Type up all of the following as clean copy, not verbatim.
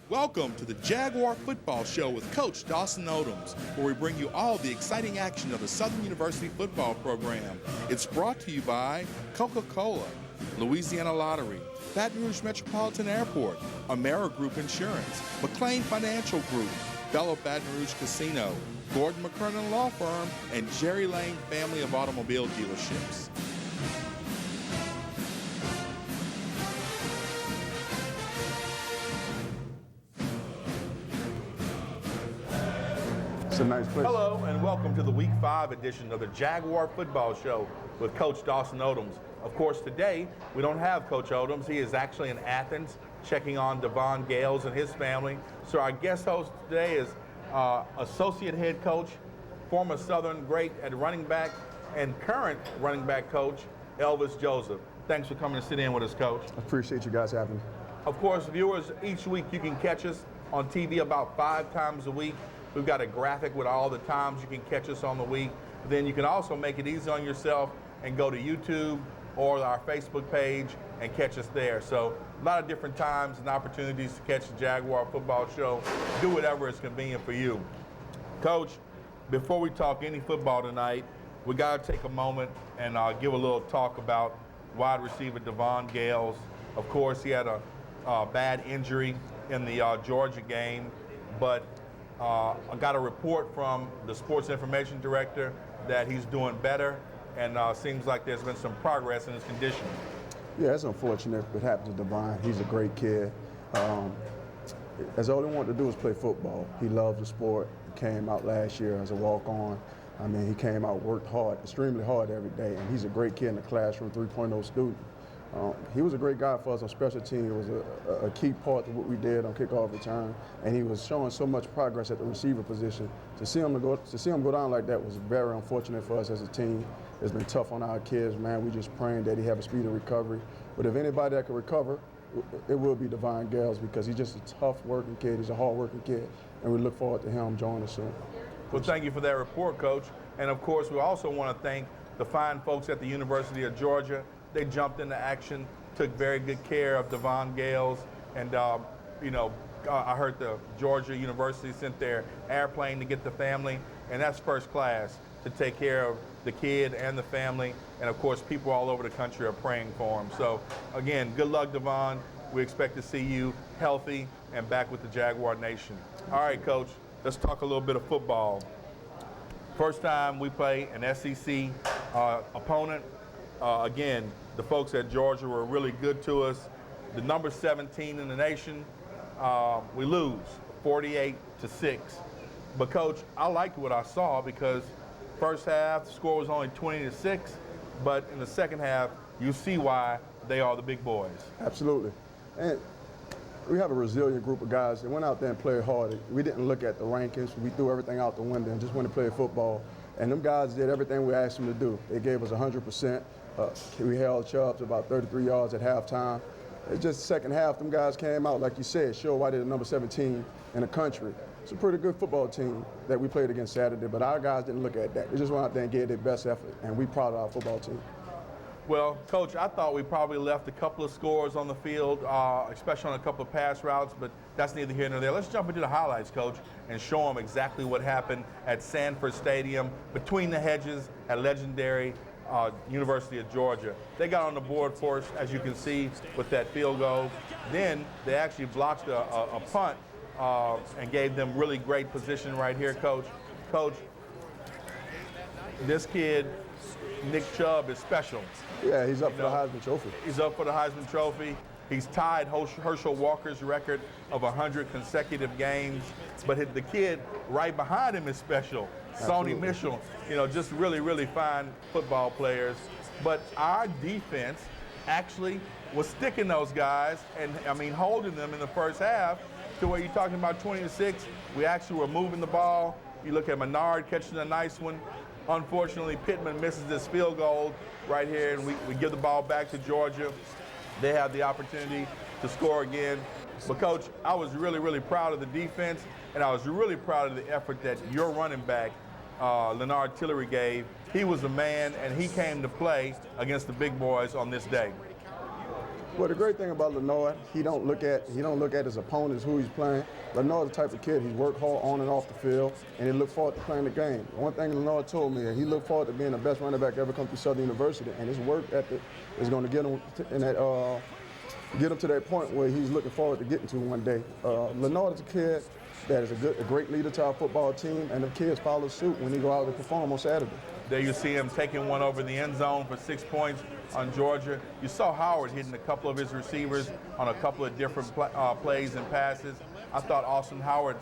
Welcome to the Jaguar Football Show with Coach Dawson Odoms, where we bring you all the exciting action of the Southern University football program. It's brought to you by Coca-Cola, Louisiana Lottery, Baton Rouge Metropolitan Airport, Amera Group Insurance, McLean Financial Group, Bella Baton Rouge Casino, Gordon McKernan Law Firm, and Jerry Lane Family of Automobile Dealerships. It's a nice place. Hello and welcome to the Week 5 edition of the Jaguar Football Show with Coach Dawson Odoms. Of course, today we don't have Coach Odoms. He is actually in Athens checking on Devon Gales and his family. So our guest host today is Associate Head Coach, former Southern great at running back, and current running back coach, Elvis Joseph. Thanks for coming to sit in with us, Coach. I appreciate you guys having me. Of course, viewers, each week you can catch us on TV about 5 times a week. We've got a graphic with all the times you can catch us on the week. Then you can also make it easy on yourself and go to YouTube or our Facebook page and catch us there. So a lot of different times and opportunities to catch the Jaguar Football Show. Do whatever is convenient for you. Coach, before we talk any football tonight, we got to take a moment and give a little talk about wide receiver Devon Gales. Of course, he had a bad injury in the Georgia game, but I got a report from the sports information director that he's doing better, and seems like there's been some progress in his condition. Yeah, it's unfortunate what happened to Devon. He's a great kid. That's all he wanted to do was play football. He loved the sport. He came out last year as a walk-on. I mean, he came out, worked hard, extremely hard every day, and he's a great kid in the classroom, 3.0 student. He was a great guy for us on special team. It was a key part of what we did on kickoff return, and he was showing so much progress at the receiver position. To see him go down like that was very unfortunate for us as a team. It's been tough on our kids, man. We just praying that he have a speedy recovery. But if anybody that can recover, it will be Devon Gales, because he's just a tough working kid. He's a hard working kid, and we look forward to him joining us soon. Well, thank you for that report, Coach. And of course, we also want to thank the fine folks at the University of Georgia. They jumped into action, took very good care of Devon Gales, and I heard the Georgia University sent their airplane to get the family, and that's first class to take care of the kid and the family, and of course people all over the country are praying for him. So again, good luck, Devon. We expect to see you healthy and back with the Jaguar Nation. All right, Coach, let's talk a little bit of football. First time we play an SEC opponent. Again, the folks at Georgia were really good to us. The number 17 in the nation, we lose 48-6. But Coach, I liked what I saw, because first half the score was only 20-6, but in the second half you see why they are the big boys. Absolutely. And we have a resilient group of guys that went out there and played hard. We didn't look at the rankings. We threw everything out the window and just went to play football. And them guys did everything we asked them to do. They gave us 100%. We held Chubb to about 33 yards at halftime. It's just the second half, them guys came out, like you said, showed why they're the number 17 in the country. It's a pretty good football team that we played against Saturday, but our guys didn't look at that. They just went out there and gave their best effort, and we're proud of our football team. Well, Coach, I thought we probably left a couple of scores on the field, especially on a couple of pass routes, but that's neither here nor there. Let's jump into the highlights, Coach, and show them exactly what happened at Sanford Stadium, between the hedges at legendary University of Georgia. They got on the board for us, as you can see, with that field goal. Then they actually blocked a punt and gave them really great position right here, Coach. Coach, this kid, Nick Chubb, is special. Yeah, he's up for the Heisman Trophy. He's up for the Heisman Trophy. He's tied Herschel Walker's record of 100 consecutive games. But the kid right behind him is special. Absolutely. Sony Mitchell, just really, really fine football players. But our defense actually was sticking those guys and, holding them in the first half to where you're talking about 20-6. We actually were moving the ball. You look at Menard catching a nice one. Unfortunately, Pittman misses this field goal right here, and we give the ball back to Georgia. They have the opportunity to score again. But, Coach, I was really, really proud of the defense, and I was really proud of the effort that your running back, Leonard Tillery, gave. He was a man, and he came to play against the big boys on this day. Well, the great thing about Lenore, he don't look at his opponents, who he's playing. Lenore's the type of kid, he's worked hard on and off the field, and he look forward to playing the game. One thing Lenore told me, he looked forward to being the best running back ever come through Southern University, and his work ethic is going to get him to that point where he's looking forward to getting to one day. Lenore is a kid that is a great leader to our football team, and the kids follow suit when he go out to perform on Saturday. There you see him taking one over the end zone for 6 points on Georgia. You saw Howard hitting a couple of his receivers on a couple of different plays and passes. I thought Austin Howard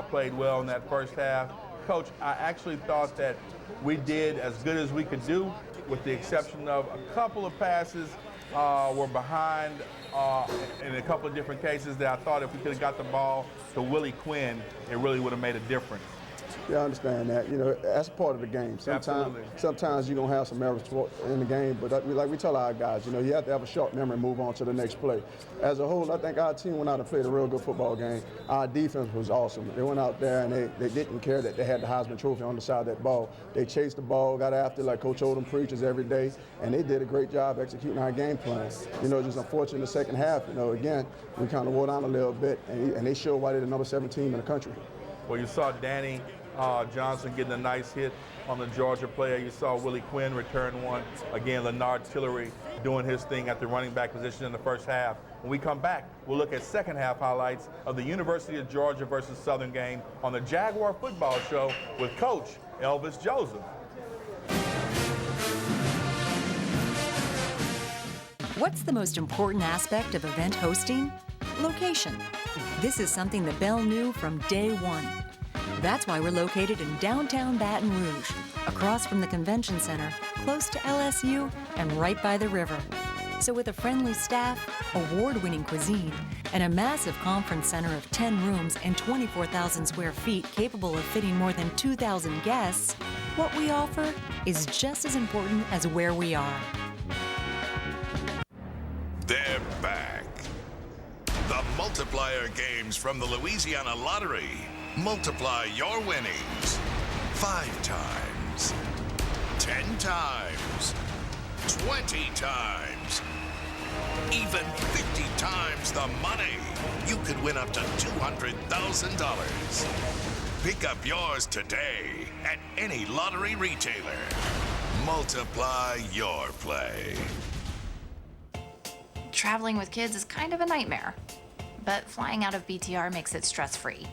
played well in that first half. Coach, I actually thought that we did as good as we could do, with the exception of a couple of passes were behind in a couple of different cases that I thought if we could have got the ball to Willie Quinn, it really would have made a difference. Yeah, I understand that. You know, that's part of the game. Sometimes you're going to have some errors in the game, but like we tell our guys, you know, you have to have a short memory and move on to the next play. As a whole, I think our team went out and played a real good football game. Our defense was awesome. They went out there and they didn't care that they had the Heisman Trophy on the side of that ball. They chased the ball, got after it like Coach Odom preaches every day, and they did a great job executing our game plan. You know, just unfortunate in the second half, you know, again, we kind of wore down a little bit, and they showed why they're the number 7 team in the country. Well, you saw Danny Johnson getting a nice hit on the Georgia player. You saw Willie Quinn return one. Again, Leonard Tillery doing his thing at the running back position in the first half. When we come back, we'll look at second half highlights of the University of Georgia versus Southern game on the Jaguar Football Show with Coach Elvis Joseph. What's the most important aspect of event hosting? Location. This is something that Bell knew from day one. That's why we're located in downtown Baton Rouge, across from the convention center, close to LSU, and right by the river. So with a friendly staff, award-winning cuisine, and a massive conference center of 10 rooms and 24,000 square feet capable of fitting more than 2,000 guests, what we offer is just as important as where we are. They're back. The multiplier games from the Louisiana Lottery. Multiply your winnings 5 times, 10 times, 20 times, even 50 times the money. You could win up to $200,000. Pick up yours today at any lottery retailer. Multiply your play. Traveling with kids is kind of a nightmare, but flying out of BTR makes it stress-free.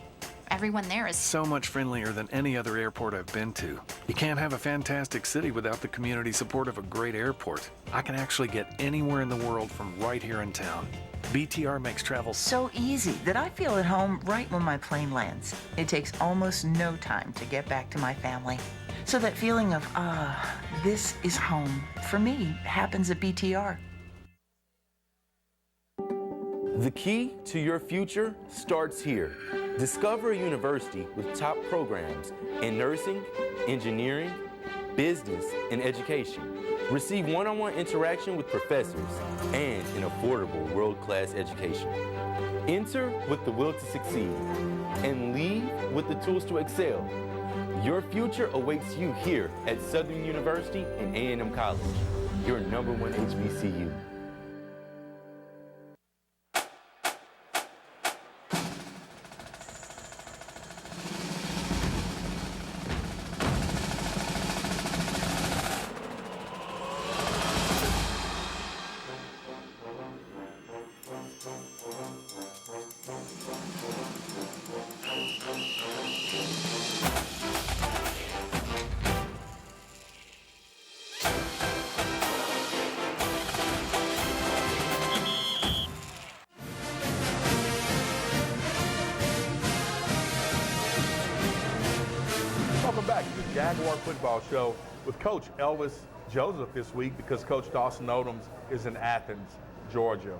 Everyone there is so much friendlier than any other airport I've been to. You can't have a fantastic city without the community support of a great airport. I can actually get anywhere in the world from right here in town. BTR makes travel so easy that I feel at home right when my plane lands. It takes almost no time to get back to my family. So that feeling of, this is home, for me, happens at BTR. The key to your future starts here. Discover a university with top programs in nursing, engineering, business, and education. Receive one-on-one interaction with professors and an affordable world-class education. Enter with the will to succeed and leave with the tools to excel. Your future awaits you here at Southern University and A&M College, your #1 HBCU. Welcome back to the Jaguar Football Show with Coach Elvis Joseph this week, because Coach Dawson Odoms is in Athens, Georgia.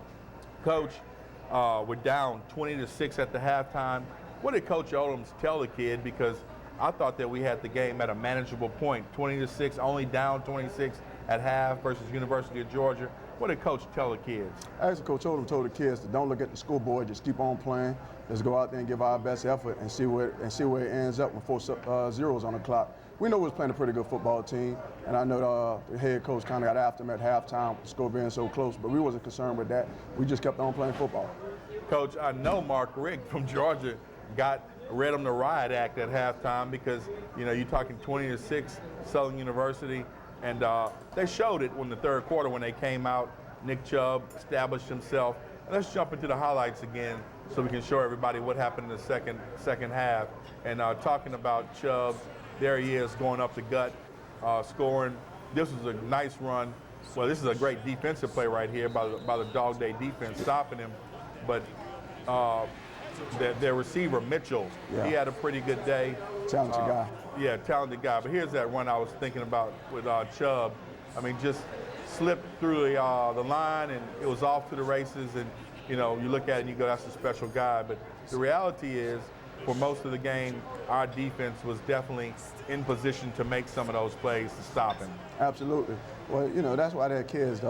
Coach, we're down 20-6 at the halftime. What did Coach Odoms tell the kid? Because I thought that we had the game at a manageable point. 20-6, only down 26 at half versus University of Georgia. What did Coach tell the kids? Actually, Coach Odom told the kids to don't look at the scoreboard, just keep on playing. Let's go out there and give our best effort and see where it ends up with 4 zeros on the clock. We know we was playing a pretty good football team, and I know the head coach kind of got after them at halftime with the score being so close, but we wasn't concerned with that. We just kept on playing football. Coach, I know Mark Rick from Georgia read them the riot act at halftime because, you know, you're talking 20-6 Southern University, and they showed it in the third quarter when they came out. Nick Chubb established himself. And let's jump into the highlights again so we can show everybody what happened in the second half. And talking about Chubb, there he is going up the gut, scoring. This was a nice run. Well, this is a great defensive play right here by the Dog Day defense stopping him. But their receiver, Mitchell, he had a pretty good day. Talented guy. Yeah, talented guy. But here's that run I was thinking about with Chubb. I mean, just slipped through the line, and it was off to the races. And, you know, you look at it and you go, that's a special guy. But the reality is, for most of the game, our defense was definitely in position to make some of those plays to stop him. Absolutely. Well, you know, that's why that kid,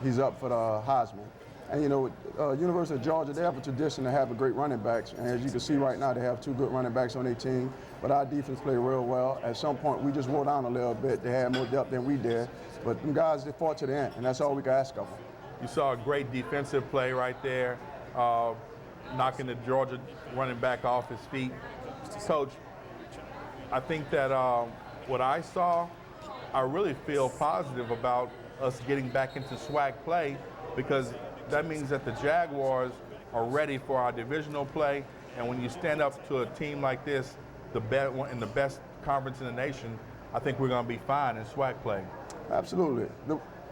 he's up for the Heisman. And, you know, University of Georgia, they have a tradition to have a great running backs. And as you can see right now, they have 2 good running backs on their team. But our defense played real well. At some point, we just wore down a little bit. They had more depth than we did. But them guys, they fought to the end, and that's all we can ask of them. You saw a great defensive play right there, knocking the Georgia running back off his feet. Coach, I think that what I saw, I really feel positive about us getting back into SWAC play, because that means that the Jaguars are ready for our divisional play. And when you stand up to a team like this, in the best conference in the nation, I think we're going to be fine in SWAC play. Absolutely.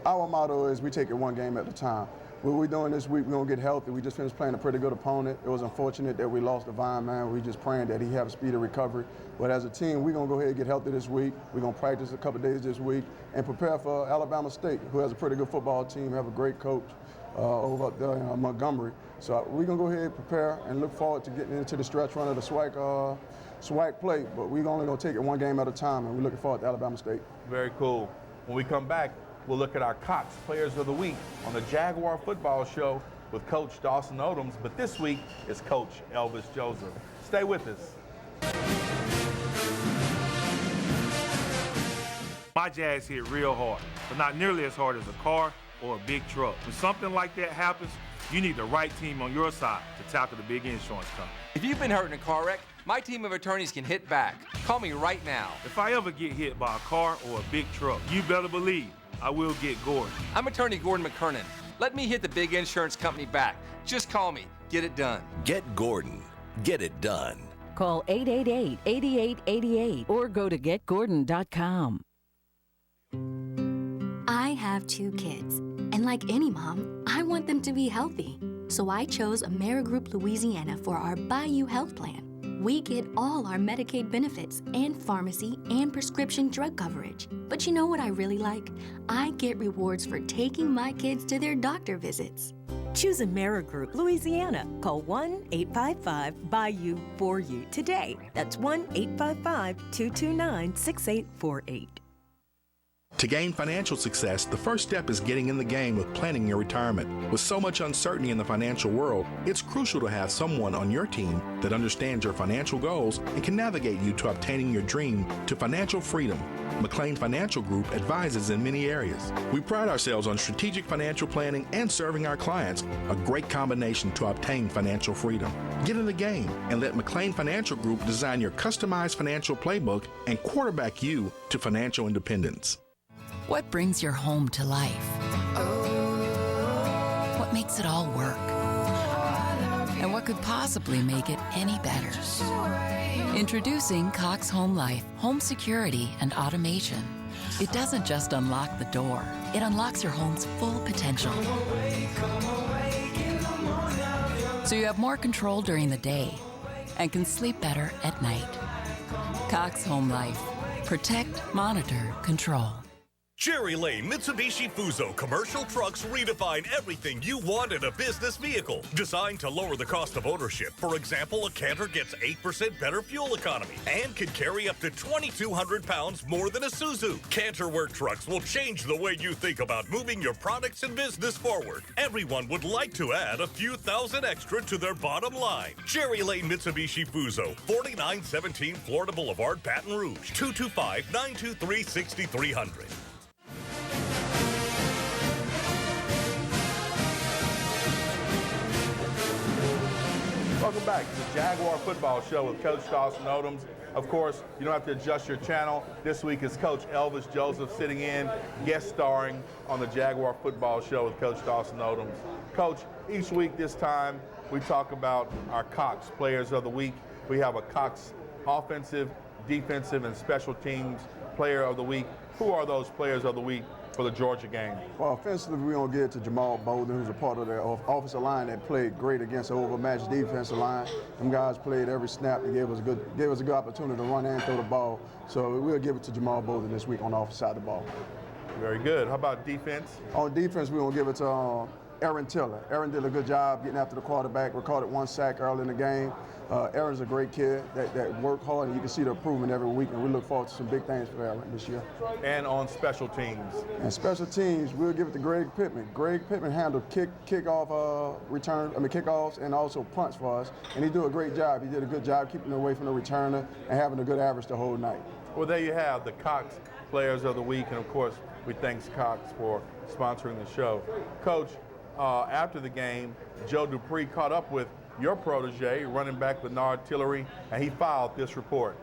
Our motto is we take it one game at a time. What we're doing this week, we're going to get healthy. We just finished playing a pretty good opponent. It was unfortunate that we lost Divine, man. We're just praying that he have a speedy recovery. But as a team, we're going to go ahead and get healthy this week. We're going to practice a couple of days this week and prepare for Alabama State, who has a pretty good football team, have a great coach over up there in Montgomery. So we're going to go ahead and prepare and look forward to getting into the stretch run of the SWAC play. But we're only going to take it one game at a time, and we're looking forward to Alabama State. Very cool. When we come back, we'll look at our Cox Players of the Week on the Jaguar Football Show with Coach Dawson Odoms. But this week is Coach Elvis Joseph. Stay with us. My Jags hit real hard, but not nearly as hard as a car or a big truck. When something like that happens, you need the right team on your side to tackle the big insurance company. If you've been hurt in a car wreck, my team of attorneys can hit back. Call me right now. If I ever get hit by a car or a big truck, you better believe I will get Gordon. I'm attorney Gordon McKernan. Let me hit the big insurance company back. Just call me. Get it done. Get Gordon. Get it done. Call 888-8888 or go to getgordon.com. I have 2 kids, and like any mom, I want them to be healthy. So I chose Amerigroup Louisiana for our Bayou Health Plan. We get all our Medicaid benefits and pharmacy and prescription drug coverage. But you know what I really like? I get rewards for taking my kids to their doctor visits. Choose Amerigroup Louisiana. Call 1-855-BAYOU-4U today. That's 1-855-229-6848. To gain financial success, the first step is getting in the game with planning your retirement. With so much uncertainty in the financial world, it's crucial to have someone on your team that understands your financial goals and can navigate you to obtaining your dream to financial freedom. McLean Financial Group advises in many areas. We pride ourselves on strategic financial planning and serving our clients, a great combination to obtain financial freedom. Get in the game and let McLean Financial Group design your customized financial playbook and quarterback you to financial independence. What brings your home to life? What makes it all work? And what could possibly make it any better? Introducing Cox Home Life, home security and automation. It doesn't just unlock the door, it unlocks your home's full potential. So you have more control during the day and can sleep better at night. Cox Home Life. Protect, monitor, control. Jerry Lane Mitsubishi Fuso commercial trucks redefine everything you want in a business vehicle. Designed to lower the cost of ownership. For example, a Canter gets 8% better fuel economy and can carry up to 2,200 pounds more than a Suzu. Canter work trucks will change the way you think about moving your products and business forward. Everyone would like to add a few thousand extra to their bottom line. Jerry Lane Mitsubishi Fuso, 4917 Florida Boulevard, Baton Rouge, 225-923-6300. Welcome back to the Jaguar Football Show with Coach Dawson Odoms. Of course, you don't have to adjust your channel. This week is Coach Elvis Joseph sitting in, guest starring on the Jaguar Football Show with Coach Dawson Odoms. Coach, each week this time, we talk about our Cox Players of the Week. We have a Cox offensive, defensive, and special teams player of the week. Who are those players of the week for the Georgia game? Well, offensively, we're going to get to Jamal Bolden, who's a part of their offensive line that played great against the overmatched defensive line. Them guys played every snap and gave us a good opportunity to run and throw the ball. So we'll give it to Jamal Bolden this week on the offensive side of the ball. Very good. How about defense? On defense, we're going to give it to Aaron Tiller. Aaron did a good job getting after the quarterback, recorded 1 sack early in the game. Aaron's a great kid that worked hard, and you can see the improvement every week, and we look forward to some big things for Aaron this year. And on special teams? And special teams, we'll give it to Greg Pittman. Greg Pittman handled kickoffs and also punts for us, and he did a great job. He did a good job keeping away from the returner and having a good average the whole night. Well, there you have the Cox Players of the Week, and of course, we thank Cox for sponsoring the show. Coach, after the game, Joe Dupree caught up with your protege, running back Leonard Tillery, and he filed this report.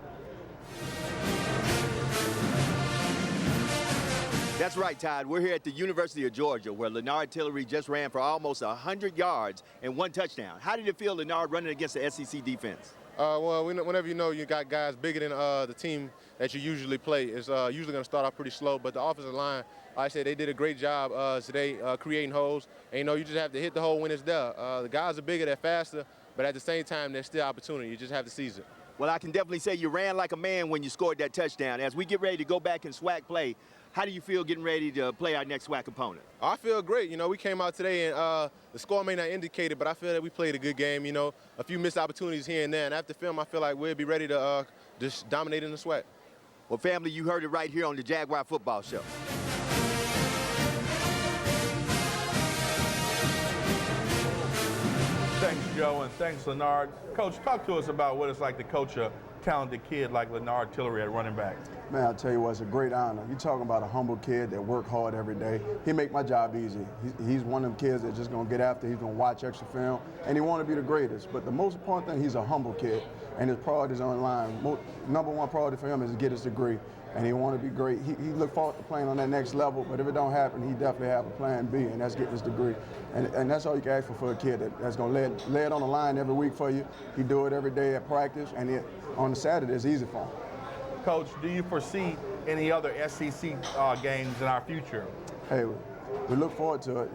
That's right, Todd. We're here at the University of Georgia, where Leonard Tillery just ran for almost 100 yards and 1 touchdown. How did it feel, Leonard, running against the SEC defense? Well, whenever you know you got guys bigger than the team that you usually play, it's usually going to start off pretty slow. But the offensive line, like I said, they did a great job today creating holes. And, you just have to hit the hole when it's there. The guys are bigger, they're faster, but at the same time, there's still opportunity. You just have to seize it. Well, I can definitely say you ran like a man when you scored that touchdown. As we get ready to go back and SWAC play, how do you feel getting ready to play our next SWAC opponent? I feel great. We came out today, and the score may not indicate it, but I feel that we played a good game. A few missed opportunities here and there. And after film, I feel like we'll be ready to just dominate in the SWAC. Well, family, you heard it right here on the Jaguar Football Show. Thanks, Joe, and thanks, Leonard. Coach, talk to us about what it's like to coach a talented kid like Leonard Tillery at running back. Man, I'll tell you what, it's a great honor. You're talking about a humble kid that work hard every day. He make my job easy. He's one of them kids that's just going to get after. He's going to watch extra film, and he want to be the greatest. But the most important thing, he's a humble kid, and his priorities are in line. Number one priority for him is to get his degree, and he want to be great. He look forward to playing on that next level, but if it don't happen, he definitely have a plan B, and that's getting his degree. And that's all you can ask for a kid that's going to lay it on the line every week for you. He do it every day at practice, and on the Saturday, it's easy for him. Coach, do you foresee any other SEC games in our future? Hey, we look forward to it.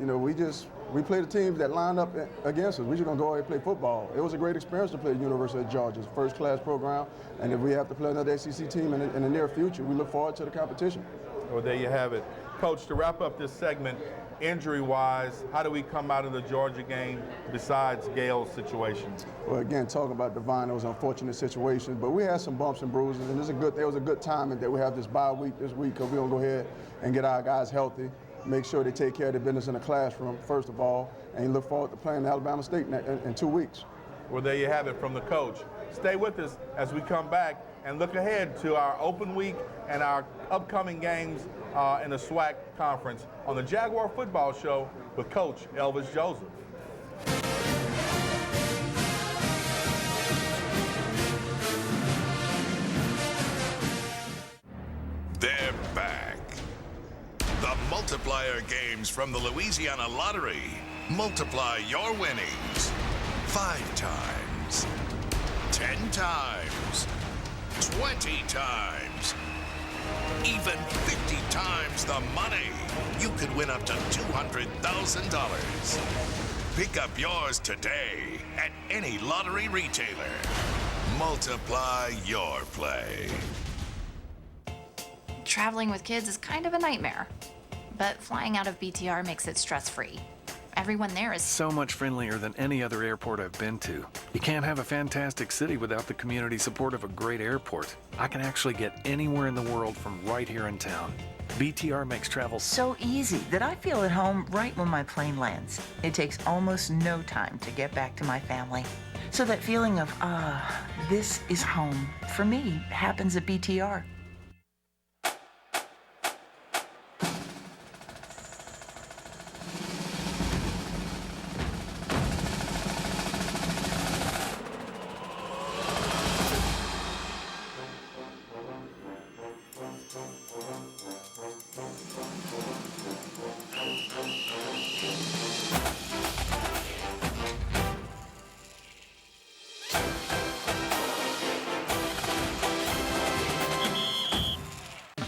We play the teams that line up against us. We're just going to go out and play football. It was a great experience to play at the University of Georgia. It's a first-class program, and if we have to play another SEC team in the near future, we look forward to the competition. Well, there you have it. Coach, to wrap up this segment, injury-wise, how do we come out of the Georgia game besides Gale's situation? Well, again, talking about Devon, it was an unfortunate situation, but we had some bumps and bruises, and it was a good timing that we have this bye week this week, because we're going to go ahead and get our guys healthy, make sure they take care of their business in the classroom, first of all, and look forward to playing Alabama State in 2 weeks. Well, there you have it from the coach. Stay with us as we come back and look ahead to our open week and our upcoming games in the SWAC conference on the Jaguar Football Show with Coach Elvis Joseph. They're back. The multiplier games from the Louisiana Lottery. Multiply your winnings 5 times, 10 times, 20 times, even 50 times the money. You could win up to $200,000. Pick up yours today at any lottery retailer. Multiply your play. Traveling with kids is kind of a nightmare, but flying out of BTR makes it stress-free. Everyone there is so much friendlier than any other airport I've been to. You can't have a fantastic city without the community support of a great airport. I can actually get anywhere in the world from right here in town. BTR makes travel so easy that I feel at home right when my plane lands. It takes almost no time to get back to my family. So that feeling of, this is home, for me, happens at BTR.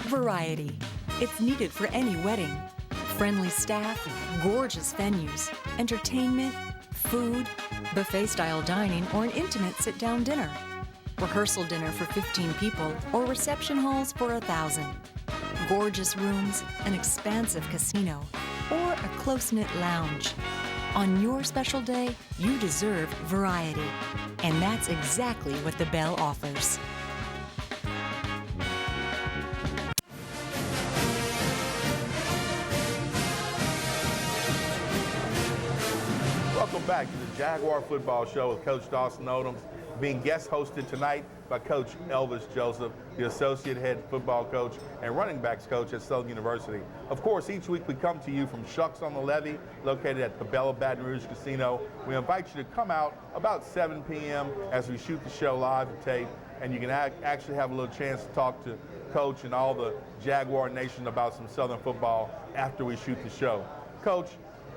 Variety. It's needed for any wedding. Friendly staff, gorgeous venues, entertainment, food, buffet-style dining, or an intimate sit-down dinner. Rehearsal dinner for 15 people or reception halls for 1,000. Gorgeous rooms, an expansive casino, or a close-knit lounge. On your special day, you deserve variety. And that's exactly what the Bell offers. Welcome back to the Jaguar Football Show with Coach Dawson Odoms, being guest hosted tonight by Coach Elvis Joseph, the Associate Head Football Coach and Running Backs Coach at Southern University. Of course, each week we come to you from Shucks on the Levee, located at the Bella Baton Rouge Casino. We invite you to come out about 7 p.m. as we shoot the show live to tape, and you can actually have a little chance to talk to Coach and all the Jaguar Nation about some Southern football after we shoot the show. Coach,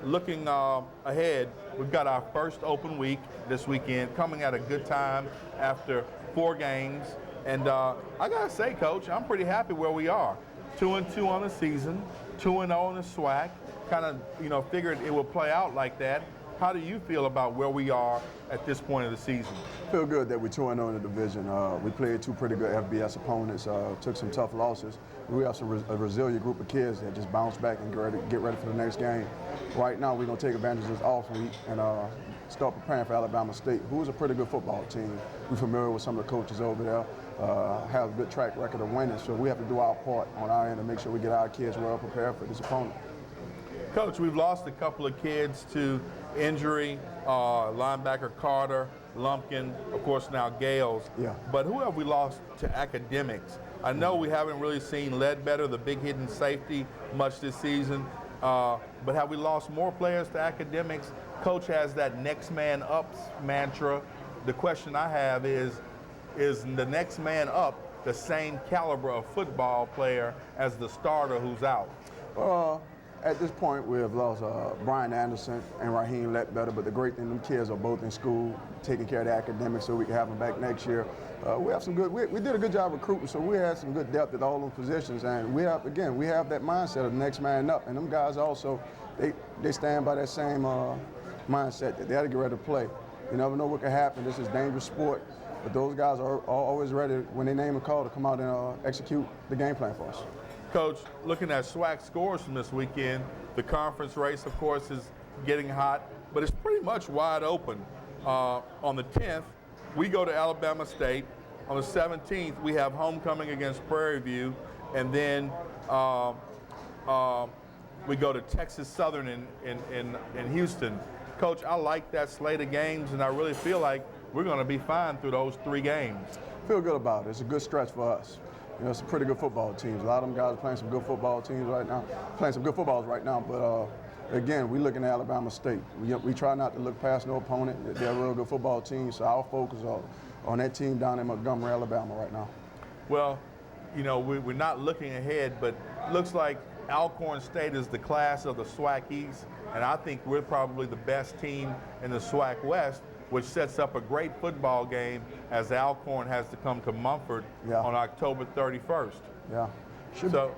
looking ahead, we've got our first open week this weekend, coming at a good time after 4 games. And I gotta say, Coach, I'm pretty happy where we are. 2-2 on the season, 2-0 on the SWAC. Kind of, figured it would play out like that. How do you feel about where we are at this point of the season? Feel good that we're 2-0 in the division. We played 2 pretty good FBS opponents, took some tough losses. We have a resilient group of kids that just bounce back and get ready for the next game. Right now, we're going to take advantage of this off week and start preparing for Alabama State, who is a pretty good football team. We're familiar with some of the coaches over there, have a good track record of winning, so we have to do our part on our end to make sure we get our kids well prepared for this opponent. Coach, we've lost a couple of kids to injury, linebacker Carter, Lumpkin, of course now Gales. Yeah. But who have we lost to academics? I know we haven't really seen Ledbetter, the big hidden safety, much this season, but have we lost more players to academics? Coach has that next man up mantra. The question I have is the next man up the same caliber of football player as the starter who's out? At this point, we have lost Brian Anderson and Raheem Ledbetter, but the great thing, them kids are both in school, taking care of the academics so we can have them back next year. We have some good, we did a good job recruiting, so we had some good depth at all those positions, and we have that mindset of the next man up, and them guys also, they stand by that same mindset that they got to get ready to play. You never know what can happen. This is a dangerous sport, but those guys are always ready when they name a call to come out and execute the game plan for us. Coach, looking at SWAC scores from this weekend, the conference race, of course, is getting hot, but it's pretty much wide open. On the 10th, we go to Alabama State. On the 17th, we have homecoming against Prairie View, and then we go to Texas Southern in Houston. Coach, I like that slate of games, and I really feel like we're going to be fine through those 3 games. Feel good about it. It's a good stretch for us. It's a pretty good football teams. A lot of them guys are playing some good football teams right now, but again, we're looking at Alabama State. We try not to look past no opponent. They're a real good football team, so our focus is on that team down in Montgomery, Alabama right now. Well, we're not looking ahead, but looks like Alcorn State is the class of the SWAC East, and I think we're probably the best team in the SWAC West, which sets up a great football game as Alcorn has to come to Mumford on October 31st. Yeah. So,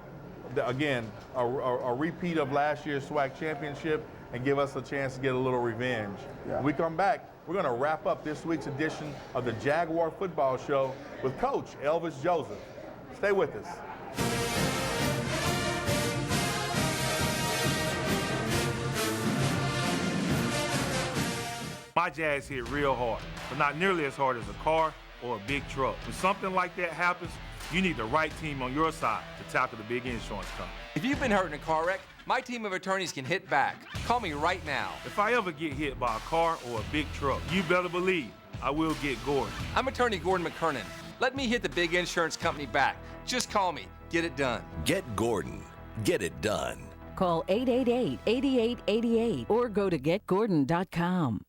again, a repeat of last year's SWAC championship and give us a chance to get a little revenge. Yeah. When we come back, we're going to wrap up this week's edition of the Jaguar Football Show with Coach Elvis Joseph. Stay with us. My Jags hit real hard, but not nearly as hard as a car or a big truck. When something like that happens, you need the right team on your side to tackle the big insurance company. If you've been hurt in a car wreck, my team of attorneys can hit back. Call me right now. If I ever get hit by a car or a big truck, you better believe I will get Gordon. I'm attorney Gordon McKernan. Let me hit the big insurance company back. Just call me. Get it done. Get Gordon. Get it done. Call 888-8888 or go to getgordon.com.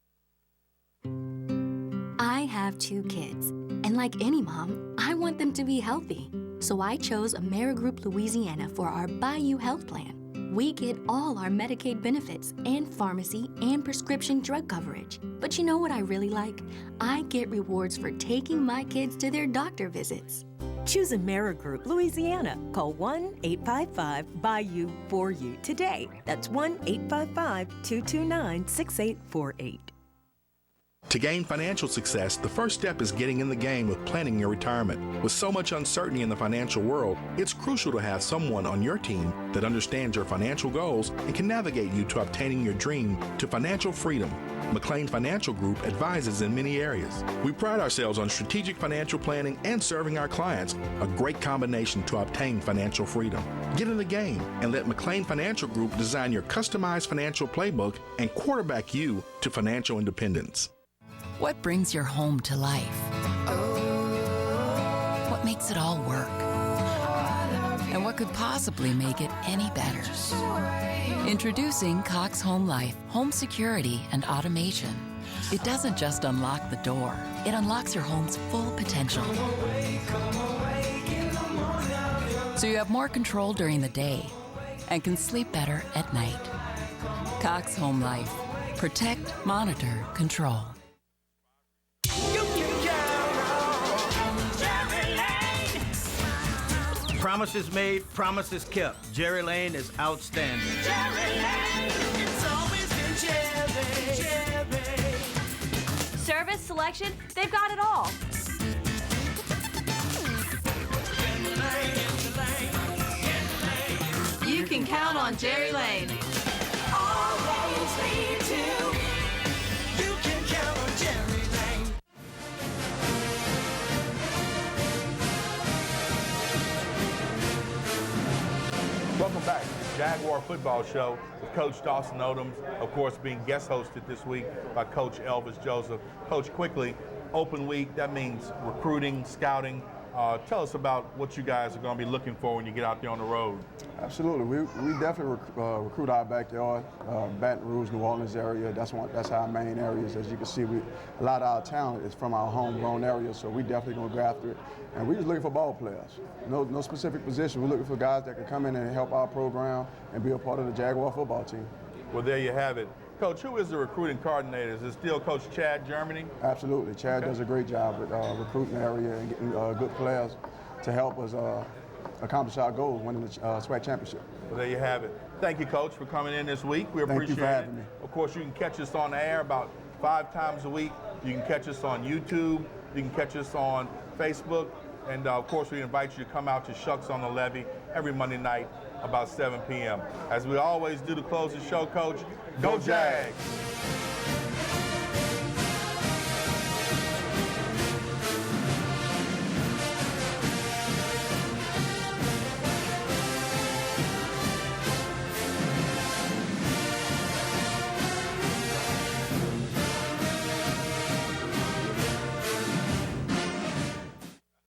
I have 2 kids, and like any mom, I want them to be healthy. So I chose Amerigroup Louisiana for our Bayou Health Plan. We get all our Medicaid benefits and pharmacy and prescription drug coverage. But you know what I really like? I get rewards for taking my kids to their doctor visits. Choose Amerigroup Louisiana. Call 1-855-BAYOU-4U today. That's 1-855-229-6848. To gain financial success, the first step is getting in the game with planning your retirement. With so much uncertainty in the financial world, it's crucial to have someone on your team that understands your financial goals and can navigate you to obtaining your dream to financial freedom. McLean Financial Group advises in many areas. We pride ourselves on strategic financial planning and serving our clients, a great combination to obtain financial freedom. Get in the game and let McLean Financial Group design your customized financial playbook and quarterback you to financial independence. What brings your home to life? What makes it all work? And what could possibly make it any better? Introducing Cox Home Life, home security and automation. It doesn't just unlock the door, it unlocks your home's full potential. So you have more control during the day and can sleep better at night. Cox Home Life. Protect, monitor, control. Promises made, promises kept. Jerry Lane is outstanding. Jerry Lane, it's always been Jerry. Service, selection, they've got it all. You can count on Jerry Lane. Always lead to. You can count on Jerry Lane. Welcome back to the Jaguar Football Show with Coach Dawson Odoms, of course, being guest hosted this week by Coach Elvis Joseph. Coach, quickly, open week, that means recruiting, scouting. Tell us about what you guys are going to be looking for when you get out there on the road. Absolutely. We definitely recruit our backyard, Baton Rouge, New Orleans area. That's our main areas. As you can see, a lot of our talent is from our homegrown area, so we definitely going to go after it. And we're just looking for ball players. No specific position. We're looking for guys that can come in and help our program and be a part of the Jaguar football team. Well, there you have it. Coach, who is the recruiting coordinator? Is it still Coach Chad Germany? Absolutely. Chad does a great job with recruiting the area and getting good players to help us accomplish our goal, winning the SWAC championship. Well, there you have it. Thank you, Coach, for coming in this week. We appreciate it. Thank you for having me. Of course, you can catch us on the air about 5 times a week. You can catch us on YouTube. You can catch us on Facebook. And, of course, we invite you to come out to Shucks on the Levee every Monday night about 7 p.m. As we always do to close the show, Coach, go Jags!